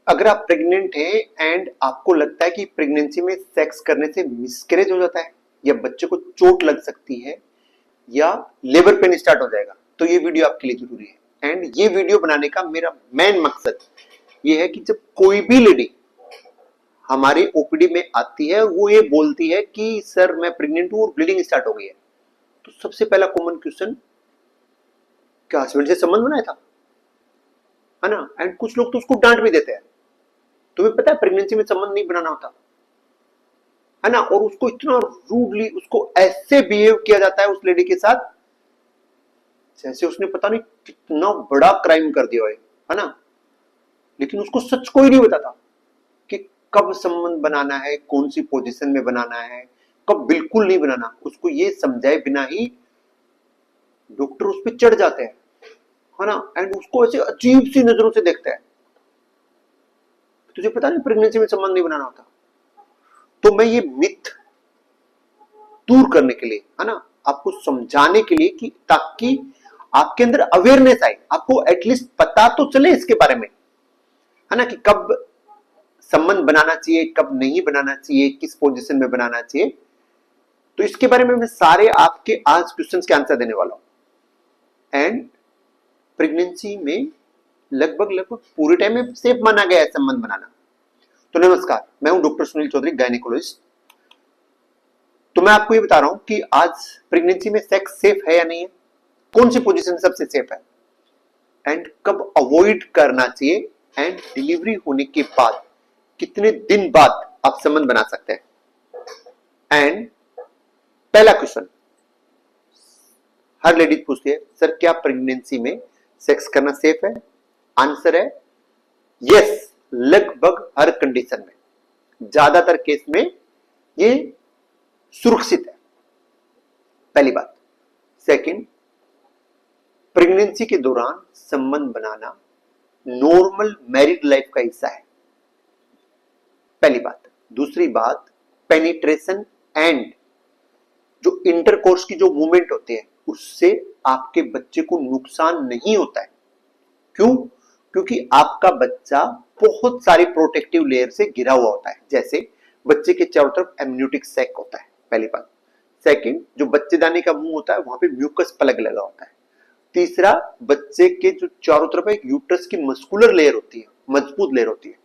अगर आप प्रेग्नेंट हैं एंड आपको लगता है कि प्रेगनेंसी में सेक्स करने से मिसकैरेज हो जाता है या बच्चे को चोट लग सकती है या लेबर पेन स्टार्ट हो जाएगा, तो ये वीडियो आपके लिए जरूरी है। एंड ये वीडियो बनाने का मेरा मेन मकसद ये है कि जब कोई भी लेडी हमारे ओपीडी में आती है और वो ये बोलती है कि सर मैं प्रेग्नेंट हूं और ब्लीडिंग स्टार्ट हो गई है, तो सबसे पहला कॉमन क्वेश्चन, क्या हस्बैंड से संबंध बनाया था, है ना। एंड कुछ लोग तो उसको डांट भी देते हैं। तुम्हें पता है प्रेगनेंसी में संबंध नहीं बनाना होता, है ना। और उसको इतना रूडली उसको ऐसे बिहेव किया जाता है उस लेडी के साथ जैसे उसने पता नहीं कितना बड़ा क्राइम कर दिया है ना। लेकिन उसको सच कोई नहीं बताता कि कब संबंध बनाना है, कौन सी पोजीशन में बनाना है, कब बिल्कुल नहीं बनाना। उसको ये समझाए बिना ही डॉक्टर उस पर चढ़ जाते हैं, है ना। एंड उसको ऐसे अजीब सी नजरों से देखते हैं। तुझे पता नहीं प्रेगनेंसी में संबंध नहीं बनाना होता। तो मैं ये मिथ दूर करने के लिए, है ना, आपको समझाने के लिए कि ताकि आपके अंदर अवेयरनेस आए, आपको एटलीस्ट पता तो चले इसके बारे में, है ना, कि कब संबंध बनाना चाहिए, कब नहीं बनाना चाहिए, किस पोजीशन में बनाना चाहिए। तो इसके बारे में मैं सारे आपके आज क्वेश्चंस के आंसर देने वाला हूं। एंड प्रेगनेंसी में लगभग पूरे टाइम में सेफ माना गया है संबंध बनाना। तो नमस्कार, मैं हूं डॉक्टर सुनील चौधरी, गायनेकोलॉजिस्ट। तो मैं आपको ये बता रहा हूं कि आज प्रेगनेंसी में सेक्स सेफ है या नहीं है, कौन सी पोजीशन सबसे सेफ है, एंड कब अवॉइड करना चाहिए, एंड डिलीवरी होने के बाद कितने दिन बाद आप संबंध बना सकते हैं। एंड पहला क्वेश्चन हर लेडीज पूछती है, सर क्या प्रेगनेंसी में सेक्स करना सेफ है? आंसर है यस, लगभग हर कंडीशन में, ज्यादातर केस में ये सुरक्षित है, पहली बात। सेकंड, प्रेगनेंसी के दौरान संबंध बनाना नॉर्मल मैरिड लाइफ का हिस्सा है, पहली बात। दूसरी बात, पेनिट्रेशन एंड जो इंटरकोर्स की जो मूवमेंट होती है उससे आपके बच्चे को नुकसान नहीं होता है। क्यों? क्योंकि आपका बच्चा बहुत सारी प्रोटेक्टिव लेयर से घिरा हुआ होता है। जैसे बच्चे के चारों तरफ एमनियोटिक सैक होता है, पहली बात। सेकंड, जो बच्चेदानी का मुंह होता है वहां पे म्यूकस प्लग लगा होता है। तीसरा, बच्चे के जो चारों तरफ एक यूट्रस की मस्कुलर लेयर होती है, मजबूत लेयर होती है,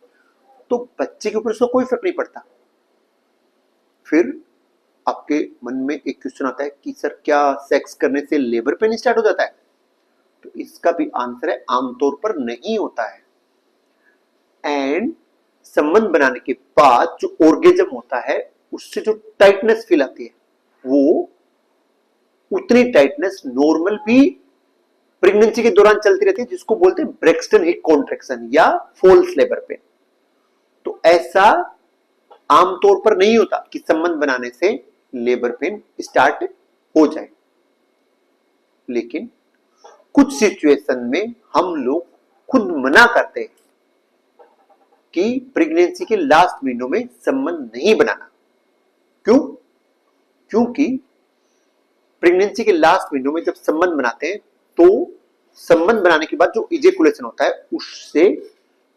तो बच्चे के ऊपर उसका कोई फर्क नहीं पड़ता। फिर आपके मन में एक क्वेश्चन आता है कि सर क्या सेक्स करने से लेबर पेन स्टार्ट हो जाता है? तो इसका भी आंसर है आमतौर पर नहीं होता है। एंड संबंध बनाने के बाद जो ऑर्गेजम होता है उससे जो टाइटनेस फील आती है वो उतनी टाइटनेस नॉर्मल भी प्रेगनेंसी के दौरान चलती रहती है, जिसको बोलते हैं ब्रेक्सटन हिप कॉन्ट्रैक्शन या फॉल्स लेबर पेन। तो ऐसा आमतौर पर नहीं होता कि संबंध बनाने से लेबर पेन स्टार्ट हो जाए, लेकिन कुछ सिचुएशन में हम लोग खुद मना करते हैं कि प्रेगनेंसी के लास्ट महीनों में संबंध नहीं बनाना। क्यों? क्योंकि प्रेगनेंसी के लास्ट महीनों में जब संबंध बनाते हैं तो संबंध बनाने के बाद जो इजेकुलेशन होता है उससे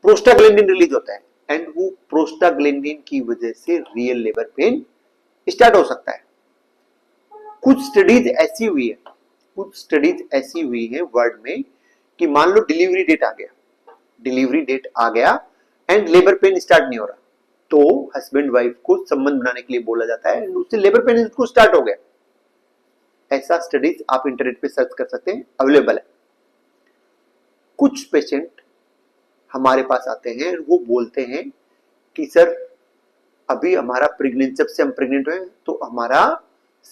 प्रोस्टाग्लैंडिन रिलीज होता है, एंड वो प्रोस्टाग्लैंडिन की वजह से रियल लेबर पेन स्टार्ट हो सकता है। कुछ स्टडीज ऐसी हुई है वर्ल्ड में कि मान लो डिलीवरी डेट आ गया एंड लेबर पेन स्टार्ट नहीं हो रहा, तो हस्बैंड वाइफ को संबंध बनाने के लिए बोला जाता है, उससे लेबर पेन उसको स्टार्ट हो गया। ऐसा स्टडीज आप इंटरनेट पे सर्च कर सकते हैं, अवेलेबल है। कुछ पेशेंट हमारे पास आते हैं, वो बोलते हैं कि सर अभी हमारा प्रेग्नेंट, जब से हम प्रेग्नेंट हुए तो हमारा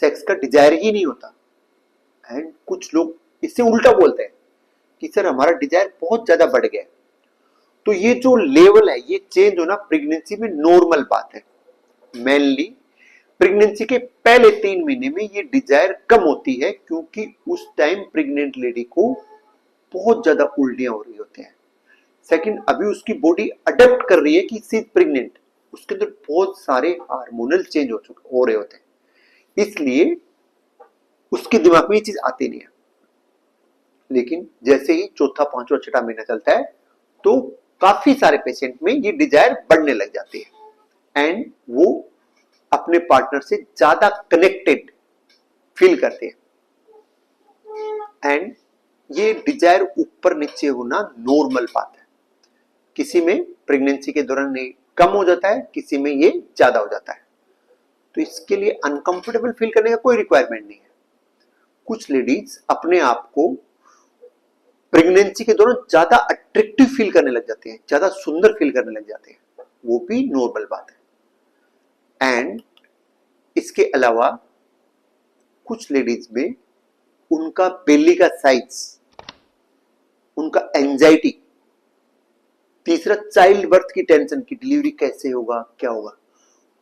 सेक्स का डिजायर ही नहीं होता। एंड कुछ लोग इससे उल्टा बोलते हैं कि सर हमारा डिजायर बहुत ज्यादा बढ़ गया। तो ये जो लेवल है ये चेंज होना प्रेगनेंसी में नॉर्मल बात है। मेनली प्रेगनेंसी के पहले 3 महीने में ये डिजायर कम होती है, क्योंकि उस टाइम प्रेग्नेंट लेडी को बहुत ज्यादा उल्टियां हो रही होती हैं। सेकंड, अभी उसकी बॉडी अडेप्ट कर रही है कि सी प्रेग्नेंट, उसके अंदर बहुत सारे हार्मोनल चेंज हो रहे होते हैं, इसलिए उसके दिमाग में ये चीज आती नहीं है। लेकिन जैसे ही चौथा, पांचवा, छठा महीना चलता है तो काफी सारे पेशेंट में ये डिजायर बढ़ने लग जाती है एंड वो अपने पार्टनर से ज्यादा कनेक्टेड फील करते हैं एंड ये डिजायर ऊपर नीचे होना नॉर्मल बात है। किसी में प्रेगनेंसी के दौरान कम हो जाता है, किसी में ये ज्यादा हो जाता है, तो इसके लिए अनकंफर्टेबल फील करने का कोई रिक्वायरमेंट नहीं है। कुछ लेडीज अपने आप को प्रेगनेंसी के दौरान ज्यादा अट्रैक्टिव फील करने लग जाते हैं, ज्यादा सुंदर फील करने लग जाते हैं, वो भी नॉर्मल बात है। एंड इसके अलावा कुछ लेडीज में उनका बेली का साइज, उनका एंजाइटी, तीसरा चाइल्ड बर्थ की टेंशन की डिलीवरी कैसे होगा, क्या होगा,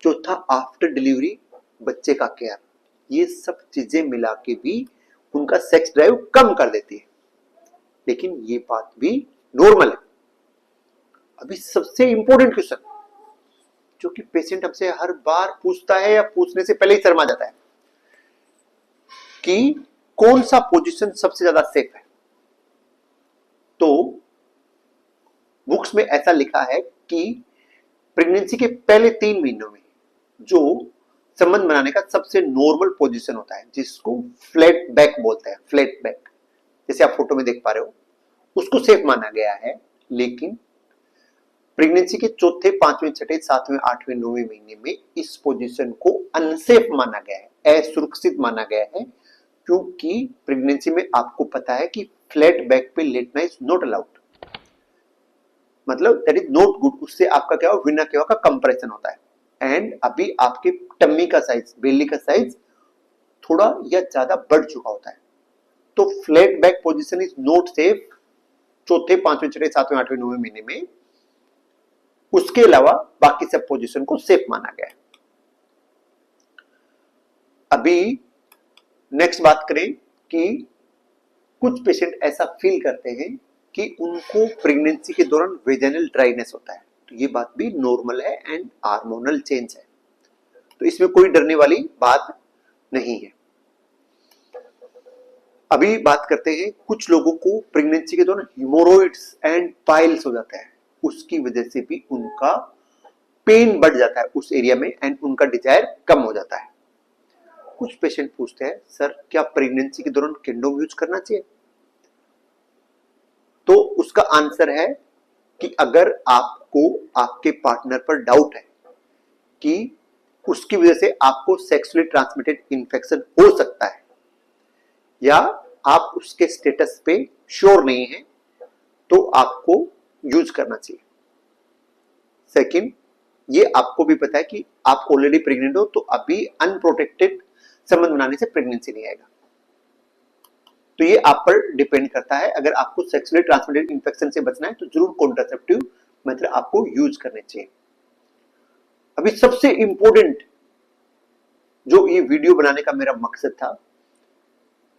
चौथा आफ्टर डिलीवरी बच्चे का केयर, ये सब चीजें मिला के भी उनका सेक्स ड्राइव कम कर देती है। लेकिन ये बात भी नॉर्मल है। अभी सबसे इंपॉर्टेंट क्वेश्चन जो कि पेशेंट हमसे हर बार पूछता है या पूछने से पहले ही शर्मा जाता है कि कौन सा पोजीशन सबसे ज्यादा सेफ है। तो बुक्स में ऐसा लिखा है कि प्रेगनेंसी के पहले 3 महीनों में जो संबंध बनाने का सबसे नॉर्मल पोजीशन होता है, जिसको फ्लैट बैक बोलते हैं, फ्लैट बैक, जैसे आप फोटो में देख पा रहे हो, उसको सेफ माना गया है। लेकिन प्रेगनेंसी के चौथे, 5वें, 6ठे, 7वें, 8वें, 9वें महीने में इस पोजीशन को अनसेफ माना गया है, असुरक्षित माना गया है, क्योंकि प्रेगनेंसी में आपको पता है कि फ्लैट बैक पे लेटना इज नॉट अलाउड, मतलब दैट इज नॉट गुड। उससे आपका क्या हो, विना क्या का कंप्रेशन होता है एंड अभी आपके टम्मी का साइज, बेली का साइज थोड़ा या ज्यादा बढ़ चुका होता है, तो flat back position is not safe चौथे, 5वें, 6ठे, 7वें, 8वें, 9वें महीने में। उसके अलावा बाकी सब पोजीशन को सेफ माना गया है। अभी नेक्स्ट बात करें कि कुछ पेशेंट ऐसा फील करते हैं कि उनको प्रेगनेंसी के दौरान वेजाइनल ड्राइनेस होता है, तो ये बात भी नॉर्मल है एंड हार्मोनल चेंज है, तो इसमें कोई डरने वाली बात नहीं है। अभी बात करते हैं कुछ लोगों को प्रेगनेंसी के दौरान हिमोरॉइड्स एंड पाइल्स हो जाता है, उसकी वजह से भी उनका पेन बढ़ जाता है उस एरिया में एंड उनका डिजायर कम हो जाता है। कुछ पेशेंट पूछते हैं सर क्या प्रेगनेंसी के दौरान कंडोम यूज करना चाहिए, तो उसका आंसर है कि अगर आपको आपके पार्टनर पर डाउट है कि उसकी वजह से आपको सेक्सुअली ट्रांसमिटेड इंफेक्शन हो सकता है या आप उसके स्टेटस पे श्योर नहीं है, तो आपको यूज करना चाहिए। सेकंड, ये आपको भी पता है कि आप ऑलरेडी प्रेग्नेंट हो, तो अभी अनप्रोटेक्टेड संबंध बनाने से प्रेगनेंसी नहीं आएगा, तो ये आप पर डिपेंड करता है। अगर आपको सेक्सुअली ट्रांसमिटेड इंफेक्शन से बचना है तो जरूर कॉन्ट्रासेप्टिव मेथड आपको यूज करने चाहिए। अभी सबसे इंपॉर्टेंट जो ये वीडियो बनाने का मेरा मकसद था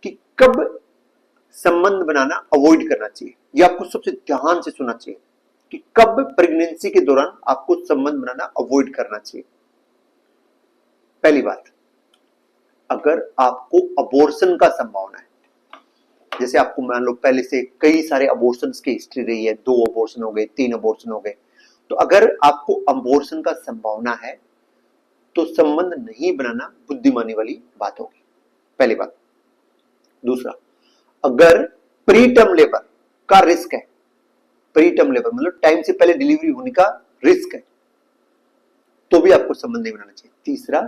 कि कब संबंध बनाना अवॉइड करना चाहिए, ये आपको सबसे ध्यान से सुनना चाहिए कि कब प्रेगनेंसी के दौरान आपको संबंध बनाना अवॉइड करना चाहिए। पहली बात, अगर आपको अबॉर्शन का संभावना है, जैसे आपको मान लो पहले से कई सारे अबॉर्शन की हिस्ट्री रही है, 2 अबॉर्शन हो गए, 3 अबॉर्शन हो गए, तो अगर आपको अबॉर्शन का संभावना है तो संबंध नहीं बनाना बुद्धिमानी वाली बात होगी, पहली बात। दूसरा, अगर प्रीटर्म लेबर का रिस्क है, प्रीटर्म लेबर मतलब टाइम से पहले डिलीवरी होने का रिस्क है, तो भी आपको संबंध नहीं बनाना चाहिए। तीसरा,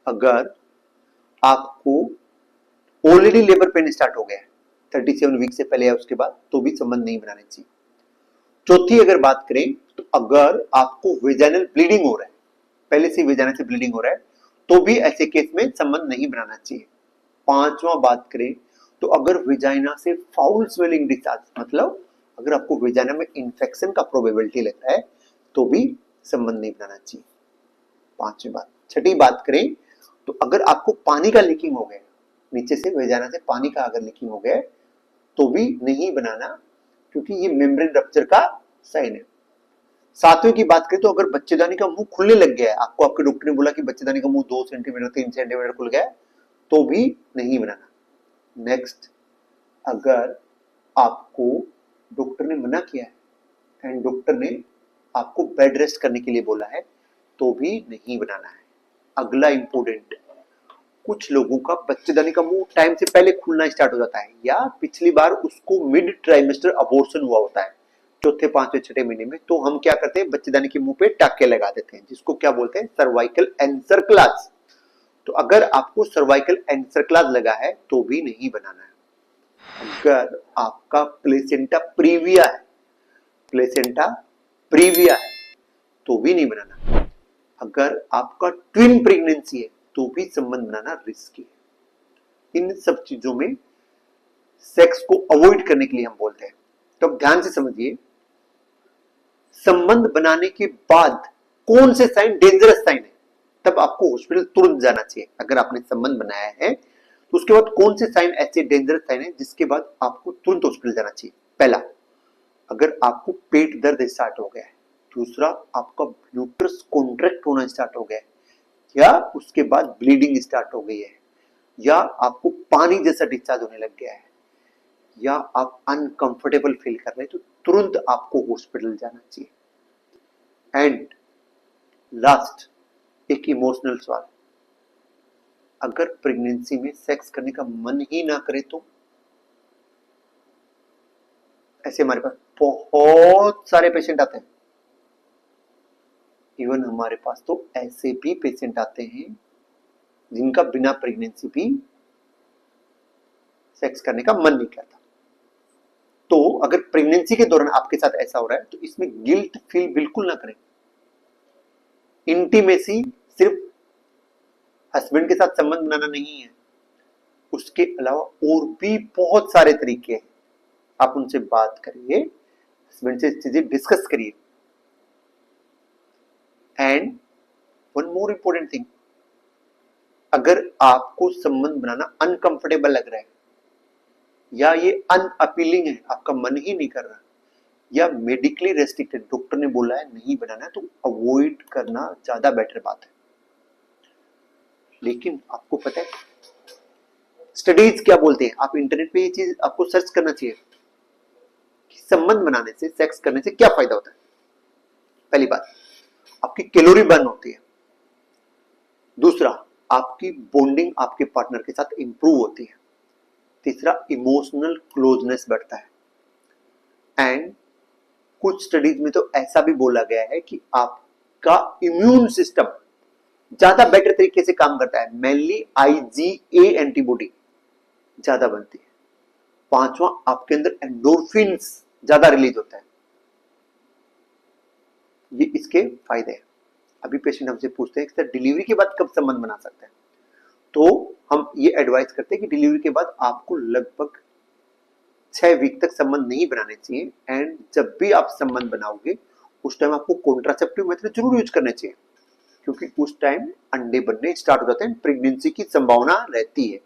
अगर आपको ऑलरेडी लेबर पेन स्टार्ट हो गया है 37 वीक से पहले या उसके बाद, तो भी संबंध नहीं बनाने चाहिए। चौथी अगर बात करें तो अगर आपको वेजाइनल ब्लीडिंग हो रहा है, पहले से वेजाइना से ब्लीडिंग हो रहा है, तो भी ऐसे केस में संबंध नहीं बनाना चाहिए। पांचवा बात करें तो अगर वेजाइना से फाउल स्मेलिंग डिस्चार्ज, मतलब अगर आपको वेजाइना में इंफेक्शन का प्रोबेबिलिटी लग रहा है, तो भी संबंध नहीं बनाना चाहिए। पांचवी बात। छठी बात करें तो अगर आपको पानी का लीकिंग हो गया, नीचे से वेजाइना से पानी का अगर लीकिंग हो गया, तो भी नहीं बनाना, क्योंकि ये मेम्ब्रेन रप्चर का साइन है। सातवें की बात करें तो अगर बच्चेदानी का मुंह खुलने लग गया है, आपको आपके डॉक्टर ने बोला कि बच्चेदानी का मुंह 2 सेंटीमीटर 3 सेंटीमीटर खुल गया, तो भी नहीं बनाना। नेक्स्ट, अगर आपको डॉक्टर ने मना किया है एंड डॉक्टर ने आपको बेड रेस्ट करने के लिए बोला है तो भी नहीं बनाना है। अगला इंपॉर्टेंट, कुछ लोगों का बच्चेदानी का मुंह टाइम से पहले खुलना स्टार्ट हो जाता है या पिछली बार उसको मिड ट्राइमेस्टर अबॉर्शन हुआ होता है, चौथे पांचवें छठे महीने में, तो हम क्या करते हैं, बच्चेदानी के मुंह पे टाके लगा देते हैं, जिसको क्या बोलते हैं, सर्वाइकल एन्सरक्लाज। तो अगर आपको सर्वाइकल एन्सरक्लाज लगा है तो भी नहीं बनाना है। अगर आपका प्लेसेंटा प्रीविया है, प्लेसेंटा प्रीविया है तो भी नहीं बनाना। अगर आपका ट्विन प्रेगनेंसी है तो भी संबंध बनाना रिस्की है। इन सब चीजों में सेक्स को अवॉइड करने के लिए हम बोलते हैं। तो अब ध्यान से समझिए, संबंध बनाने के बाद कौन से साइन डेंजरस साइन है, तब आपको हॉस्पिटल तुरंत जाना चाहिए। अगर आपने संबंध बनाया है तो उसके बाद कौन से साइन ऐसे डेंजरस साइन है जिसके बाद आपको तुरंत हॉस्पिटल जाना चाहिए। पहला, अगर आपको पेट दर्द स्टार्ट हो गया है। दूसरा, आपका यूट्रस कॉन्ट्रैक्ट होना स्टार्ट हो गया है, या उसके बाद ब्लीडिंग स्टार्ट हो गई है, या आपको पानी जैसा डिस्चार्ज होने लग गया है, या आप अनकंफर्टेबल फील कर रहे हैं, तो तुरंत आपको हॉस्पिटल जाना चाहिए। एंड लास्ट, एक इमोशनल सवाल, अगर प्रेगनेंसी में सेक्स करने का मन ही ना करे तो? ऐसे हमारे पास बहुत सारे पेशेंट आते हैं। इवन हमारे पास तो ऐसे भी पेशेंट आते हैं जिनका बिना प्रेगनेंसी भी सेक्स करने का मन नहीं करता। तो अगर प्रेगनेंसी के दौरान आपके साथ ऐसा हो रहा है तो इसमें गिल्ट फील बिल्कुल ना करें। इंटीमेसी सिर्फ हस्बैंड के साथ संबंध बनाना नहीं है, उसके अलावा और भी बहुत सारे तरीके हैं। आप उनसे बात करिए, हस्बैंड से चीजें डिस्कस करिए। And one more important thing, अगर आपको संबंध बनाना अनकंफर्टेबल लग रहा है या ये अनअपीलिंग है, आपका मन ही नहीं कर रहा, या मेडिकली रेस्ट्रिक्टेड, डॉक्टर ने बोला है नहीं बनाना है, तो अवॉइड करना ज्यादा बेटर बात है। लेकिन आपको पता है स्टडीज क्या बोलते हैं? आप इंटरनेट पे ये चीज आपको सर्च करना चाहिए कि संबंध बनाने से, सेक्स करने से क्या फायदा होता है। पहली बात, आपकी कैलोरी बर्न होती है। दूसरा, आपकी बॉन्डिंग आपके पार्टनर के साथ इंप्रूव होती है। तीसरा, इमोशनल क्लोजनेस बढ़ता है। एंड कुछ स्टडीज में तो ऐसा भी बोला गया है कि आपका इम्यून सिस्टम ज्यादा बेटर तरीके से काम करता है, मेनली IgA एंटीबॉडी ज्यादा बनती है। पांचवा, आपके अंदर एंडोर्फिन्स ज्यादा रिलीज होता है। ये इसके फायदे हैं। अभी पेशेंट हमसे पूछते हैं कि सर डिलीवरी के बाद कब संबंध बना सकते हैं, तो हम ये एडवाइस करते हैं कि डिलीवरी के बाद आपको लगभग 6 वीक तक संबंध नहीं बनाने चाहिए। एंड जब भी आप संबंध बनाओगे उस टाइम आपको कॉन्ट्रासेप्टिव मेथड जरूर यूज करने चाहिए, क्योंकि उस टाइम अंडे बनने स्टार्ट हो जाते हैं, प्रेगनेंसी की संभावना रहती है।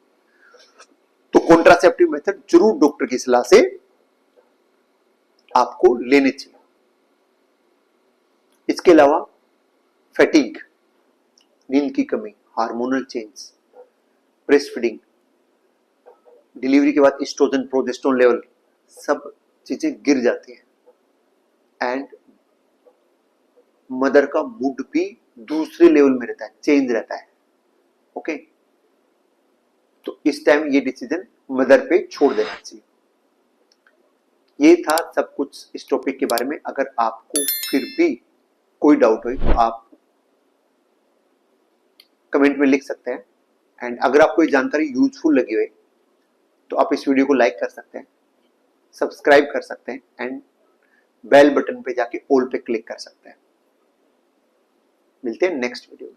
तो कॉन्ट्रासेप्टिव मेथड जरूर डॉक्टर की सलाह से आपको लेने चाहिए। इसके अलावा फैटिग, नींद की कमी, hormonal change, breast feeding, delivery के बाद एस्ट्रोजन प्रोजेस्टेरोन लेवल, सब चीजें गिर जाती हैं। एंड मदर का मूड भी दूसरे लेवल में रहता है, चेंज रहता है। ओके, तो इस टाइम ये डिसीजन मदर पे छोड़ देना चाहिए। ये था सब कुछ इस टॉपिक के बारे में। अगर आपको फिर भी कोई डाउट हो तो आप कमेंट में लिख सकते हैं। एंड अगर आपको ये जानकारी यूजफुल लगी हो तो आप इस वीडियो को लाइक कर सकते हैं, सब्सक्राइब कर सकते हैं, एंड बेल बटन पे जाके ऑल पे क्लिक कर सकते हैं। मिलते हैं नेक्स्ट वीडियो में।